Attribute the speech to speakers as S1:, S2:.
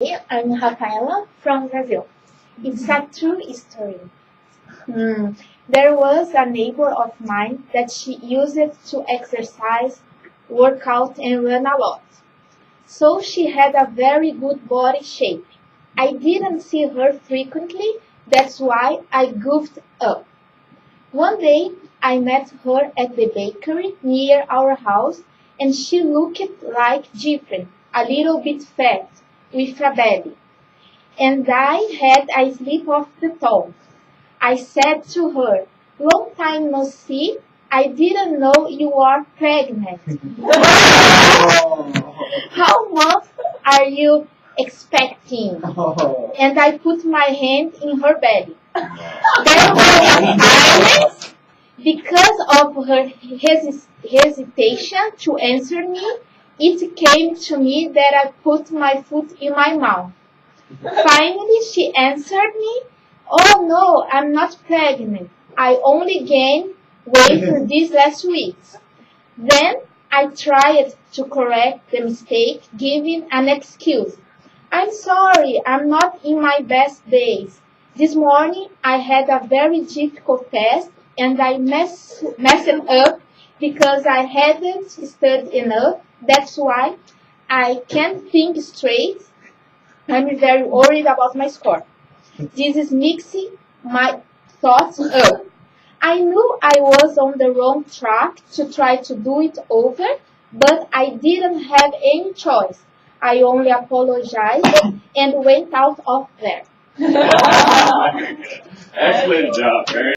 S1: I'm Rafaela from Brazil. It's a true story. There was a neighbor of mine that she used to exercise, work out, and run a lot. So she had a very good body shape. I didn't see her frequently, that's why I goofed up. One day I met her at the bakery near our house and she looked like different, a little bit fat, with a belly. And I had a slip of the tongue. I said to her, "Long time no see, I didn't know you are pregnant. How much are you expecting?" And I put my hand in her belly. There was silence because of her hesitation to answer me. It came to me that I put my foot in my mouth. Finally, she answered me, "Oh no, I'm not pregnant. I only gained weight these last weeks." Then I tried to correct the mistake, giving an excuse. "I'm sorry, I'm not in my best days. This morning I had a very difficult test and I messed up because I hadn't studied enough. That's why I can't think straight. I'm very worried about my score. This is mixing my thoughts up." I knew I was on the wrong track to try to do it over, but I didn't have any choice. I only apologized and went out of there.
S2: Excellent job, Mary.